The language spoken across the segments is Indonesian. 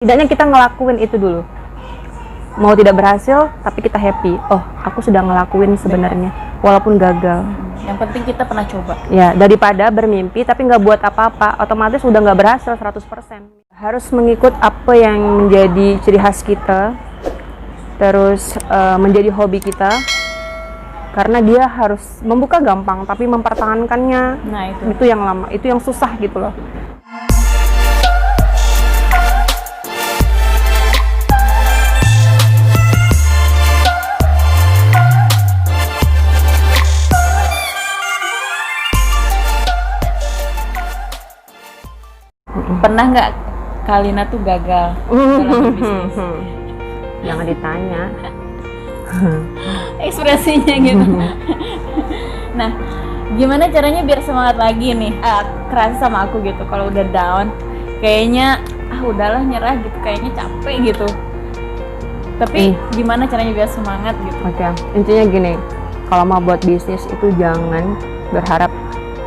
setidaknya kita ngelakuin itu dulu. Mau tidak berhasil tapi kita happy, oh aku sudah ngelakuin sebenarnya walaupun gagal. Yang penting kita pernah coba. Ya, daripada bermimpi tapi nggak buat apa-apa, otomatis udah nggak berhasil 100%. Harus mengikut apa yang menjadi ciri khas kita, terus menjadi hobi kita, karena dia harus membuka gampang tapi mempertahankannya Nah itu yang lama, itu yang susah gitu loh. Pernah nggak Kalina tuh gagal dalam bisnis? Jangan ditanya. Ekspresinya gitu. Nah, gimana caranya biar semangat lagi nih? Kerasa sama aku gitu, kalau udah down, kayaknya udahlah nyerah gitu, kayaknya capek gitu. Tapi gimana caranya biar semangat gitu? Oke, intinya gini, kalau mau buat bisnis itu jangan berharap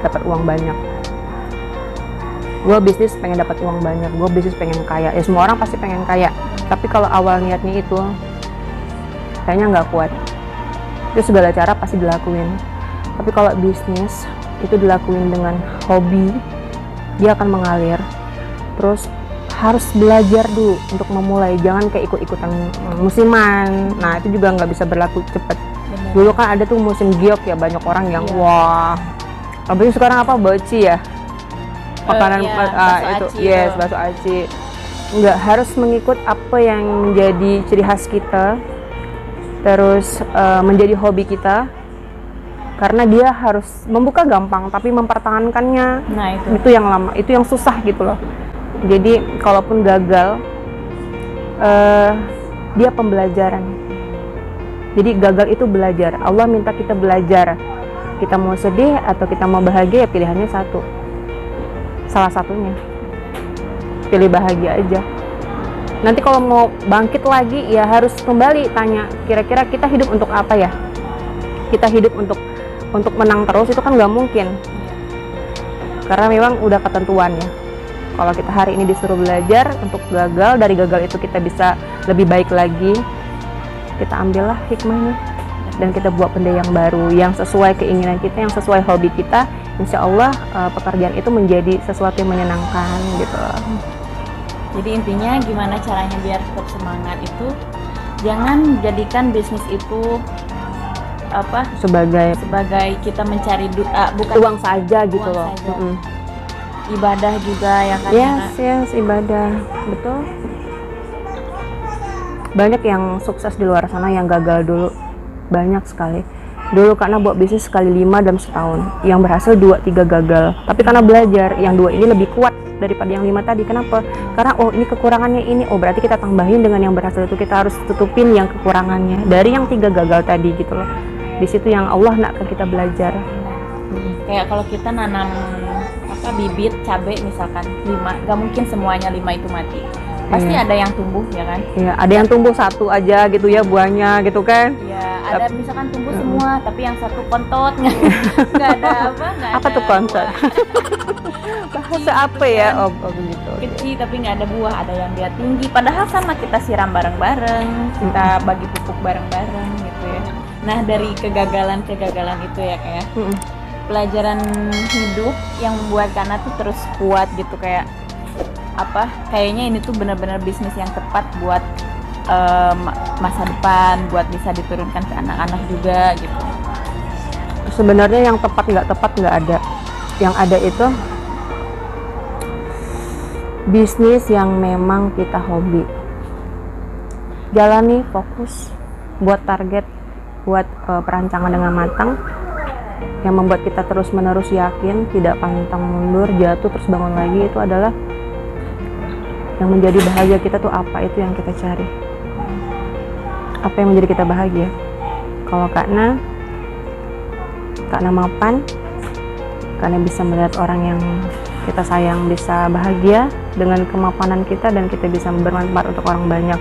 dapat uang banyak. Gue bisnis pengen dapat uang banyak, gue bisnis pengen kaya. Ya semua orang pasti pengen kaya. Tapi kalau awal niatnya itu kayaknya nggak kuat. Itu segala cara pasti dilakuin. Tapi kalau bisnis itu dilakuin dengan hobi, dia akan mengalir. Terus harus belajar dulu untuk memulai. Jangan kayak ikut-ikutan musiman. Nah itu juga nggak bisa berlaku cepat. Dulu kan ada tuh musim giok ya, banyak orang yang wah. Apalagi sekarang apa, boci ya? Makanan itu bakso aci. Nggak harus mengikut apa yang menjadi ciri khas kita, terus menjadi hobi kita, karena dia harus membuka gampang tapi mempertahankannya. Nah itu yang lama, itu yang susah gitu loh. Jadi kalaupun gagal, dia pembelajaran. Jadi gagal itu belajar. Allah minta kita belajar. Kita mau sedih atau kita mau bahagia, ya pilihannya satu. Salah satunya pilih bahagia aja. Nanti kalau mau bangkit lagi ya harus kembali tanya, kira-kira kita hidup untuk apa ya? Kita hidup untuk menang terus, itu kan nggak mungkin, karena memang udah ketentuannya. Kalau kita hari ini disuruh belajar untuk gagal, dari gagal itu kita bisa lebih baik lagi, kita ambillah hikmahnya dan kita buat benda yang baru, yang sesuai keinginan kita, yang sesuai hobi kita. Insya Allah pekerjaan itu menjadi sesuatu yang menyenangkan gitu. Jadi intinya gimana caranya biar tetap semangat itu, jangan jadikan bisnis itu sebagai kita mencari bukan uang saja gitu uang loh. Saja. Ibadah juga ya kan? Yes, ibadah, betul. Banyak yang sukses di luar sana yang gagal dulu, banyak sekali. Dulu karena buat bisnis sekali 5 dalam setahun, yang berhasil 2-3 gagal. Tapi karena belajar, yang 2 ini lebih kuat daripada yang 5 tadi. Kenapa? Karena ini kekurangannya ini, berarti kita tambahin dengan yang berhasil itu, kita harus tutupin yang kekurangannya dari yang 3 gagal tadi gitu loh. Di situ yang Allah nak ke kita belajar. Kayak kalau kita nanam bibit cabai misalkan 5, gak mungkin semuanya 5 itu mati. Pasti ada yang tumbuh ya kan? Iya, ada yang tumbuh 1 aja gitu ya, buahnya gitu kan? Iya, ada misalkan tumbuh semua, tapi yang 1 kontot nggak ada apa tuh kontot? Bahasa apa ya? Oh begitu. Kecil tapi nggak ada buah, ada yang dia tinggi. Padahal sama kita siram bareng-bareng, kita bagi pupuk bareng-bareng gitu ya. Nah dari kegagalan itu ya kayak pelajaran hidup yang membuat Kana tuh terus kuat gitu, kayak kayaknya ini tuh benar-benar bisnis yang tepat buat masa depan, buat bisa diturunkan ke anak-anak juga gitu. Sebenarnya yang tepat nggak ada. Yang ada itu bisnis yang memang kita hobi. Jalani, fokus, buat target, buat perancangan dengan matang, yang membuat kita terus-menerus yakin, tidak pantang mundur, jatuh terus bangun lagi. Itu adalah yang menjadi bahagia kita tuh apa, itu yang kita cari. Apa yang menjadi kita bahagia? Kalau Kakna mapan, Kakna bisa melihat orang yang kita sayang bisa bahagia dengan kemapanan kita, dan kita bisa bermanfaat untuk orang banyak.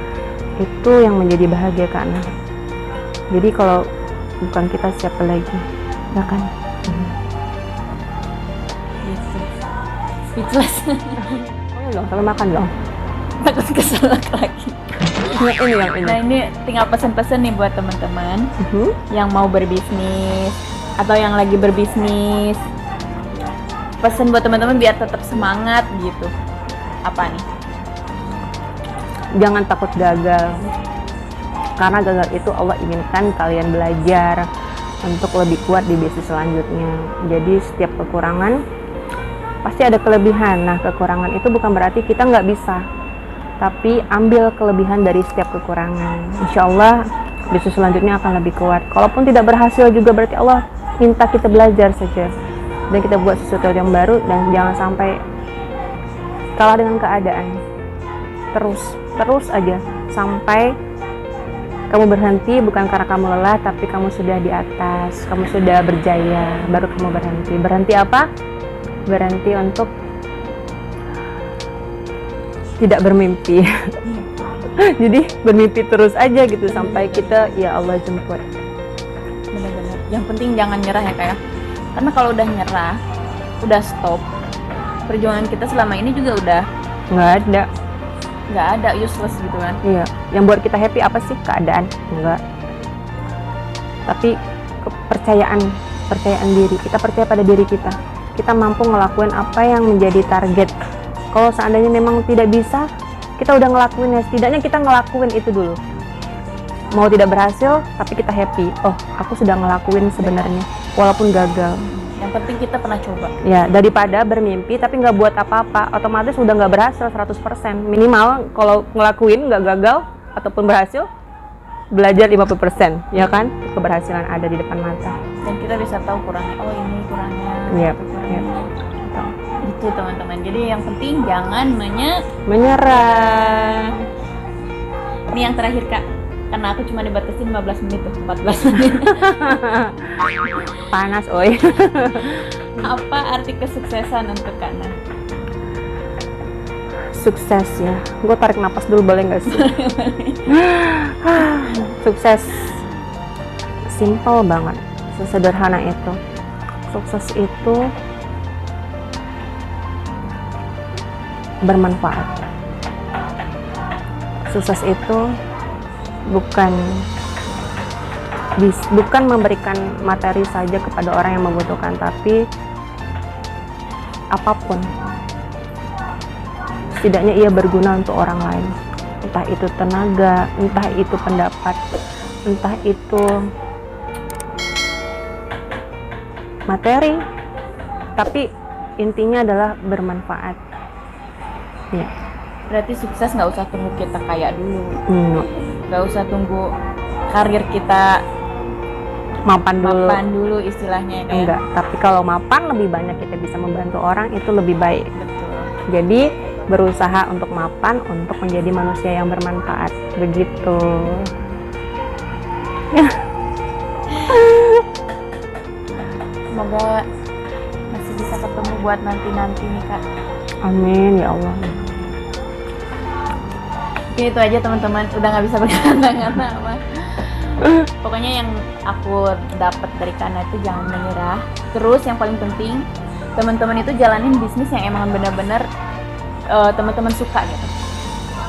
Itu yang menjadi bahagia Kakna. Jadi kalau bukan kita, siapa lagi? Ya kan? Speechless. Oh dong, kalau makan dong. takut keselak lagi. Yang ini. Nah ini tinggal pesen-pesen nih buat teman-teman yang mau berbisnis atau yang lagi berbisnis. Pesen buat teman-teman biar tetap semangat gitu. Apa nih? Jangan takut gagal. Karena gagal itu Allah inginkan kalian belajar untuk lebih kuat di bisnis selanjutnya. Jadi setiap kekurangan pasti ada kelebihan. Nah, kekurangan itu bukan berarti kita nggak bisa, tapi ambil kelebihan dari setiap kekurangan. Insya Allah bisnis selanjutnya akan lebih kuat. Kalaupun tidak berhasil juga berarti Allah minta kita belajar saja dan kita buat sesuatu yang baru, dan jangan sampai kalah dengan keadaan. Terus aja sampai kamu berhenti, bukan karena kamu lelah, tapi kamu sudah di atas, kamu sudah berjaya, baru kamu berhenti. Berhenti apa? Berhenti untuk tidak bermimpi. Jadi bermimpi terus aja gitu sampai kita ya Allah jemput. Benar-benar. Yang penting jangan nyerah ya kayak. Karena kalau udah nyerah, udah stop, perjuangan kita selama ini juga udah nggak ada, useless gitu kan. Iya, yang buat kita happy apa sih? Keadaan? Enggak. Tapi kepercayaan diri, kita percaya pada diri kita. Kita mampu ngelakuin apa yang menjadi target. Kalau seandainya memang tidak bisa, kita udah ngelakuin ya, setidaknya kita ngelakuin itu dulu. Mau tidak berhasil, tapi kita happy. Oh, aku sudah ngelakuin sebenarnya, walaupun gagal. Yang penting kita pernah coba. Ya, daripada bermimpi tapi nggak buat apa-apa, otomatis udah nggak berhasil 100%. Minimal kalau ngelakuin nggak gagal ataupun berhasil, belajar 50%, ya kan? Keberhasilan ada di depan mata. Dan kita bisa tahu kurangnya, oh ini kurangnya. Iya. Gitu teman-teman. Jadi yang penting jangan menyerah. Ini yang terakhir Kak. Karena aku cuma dibatasin 15 menit tuh, 14 menit. Panas, oi. Apa arti kesuksesan untuk Kak Nah? Sukses ya. Gue tarik napas dulu boleh nggak sih? Sukses simple banget, sesederhana itu. Sukses itu bermanfaat. Sukses itu bukan memberikan materi saja kepada orang yang membutuhkan, tapi apapun, setidaknya ia berguna untuk orang lain. Entah itu tenaga, entah itu pendapat, entah itu materi, tapi intinya adalah bermanfaat. Ya. Berarti sukses nggak usah tunggu kita kaya dulu, nggak usah tunggu karir kita mapan dulu istilahnya ya. Enggak, tapi kalau mapan lebih banyak kita bisa membantu orang, itu lebih baik. Betul. Jadi berusaha untuk mapan untuk menjadi manusia yang bermanfaat, begitu. Semoga masih bisa ketemu buat nanti nih Kak. Amin ya Allah. Oke, itu aja teman-teman, udah nggak bisa berkata-kata apa. Pokoknya yang aku dapat dari Kana itu jangan menyerah. Terus yang paling penting, teman-teman itu jalanin bisnis yang emang benar-benar teman-teman suka gitu.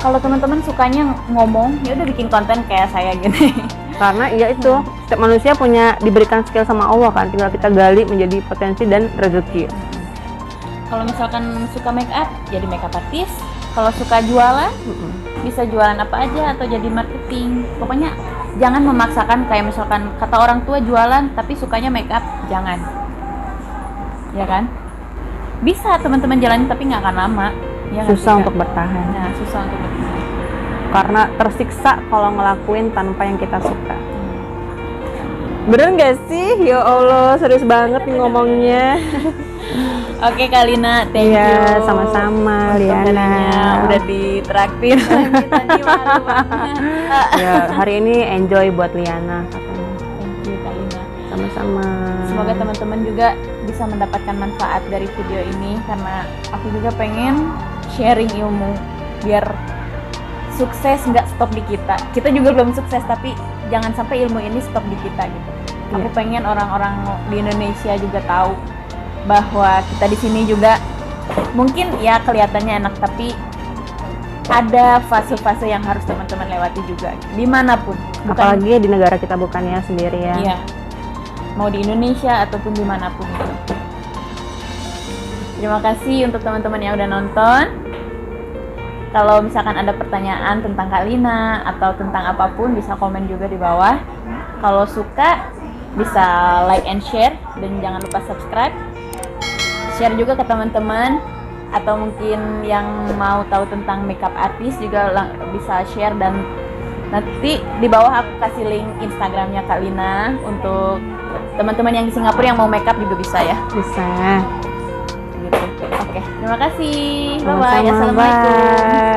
Kalau teman-teman sukanya ngomong, ya udah bikin konten kayak saya gini. Karena ya itu, setiap manusia diberikan skill sama Allah kan, tinggal kita gali menjadi potensi dan rezeki. Kalau misalkan suka make up, jadi makeup artist. Kalau suka jualan, bisa jualan apa aja atau jadi marketing. Pokoknya jangan memaksakan, kayak misalkan kata orang tua jualan tapi sukanya make up, jangan. Ya kan? Bisa teman-teman jalanin tapi nggak akan lama. Ya, susah untuk bertahan. Nah, susah untuk bertahan. Karena tersiksa kalau ngelakuin tanpa yang kita suka. Bener nggak sih? Ya Allah, serius banget nih ngomongnya. Oke Kak Lina, thank you. Sama-sama Liana. Udah ditraktir lagi tadi, malu banget. Ya, hari ini enjoy buat Liana katanya. Thank you Kak Lina. Sama-sama. Semoga teman-teman juga bisa mendapatkan manfaat dari video ini, karena aku juga pengen sharing ilmu biar sukses nggak stop di kita. Kita juga belum sukses, tapi jangan sampai ilmu ini stop di kita gitu. Aku pengen orang-orang di Indonesia juga tahu bahwa kita di sini juga mungkin ya kelihatannya enak, tapi ada fase-fase yang harus teman-teman lewati juga dimanapun. Apalagi di negara kita bukannya sendiri ya. Iya. Mau di Indonesia ataupun dimanapun itu. Terima kasih untuk teman-teman yang udah nonton. Kalau misalkan ada pertanyaan tentang Kak Lina atau tentang apapun, bisa komen juga di bawah. Kalau suka, bisa like and share, dan jangan lupa subscribe. Share juga ke teman-teman, atau mungkin yang mau tahu tentang makeup artist juga bisa share. Dan nanti di bawah aku kasih link Instagramnya Kak Lina untuk teman-teman yang di Singapura yang mau makeup juga bisa ya. Bisa. Gitu. Oke, terima kasih. Sama-sama, Bye-bye. Assalamualaikum. bye.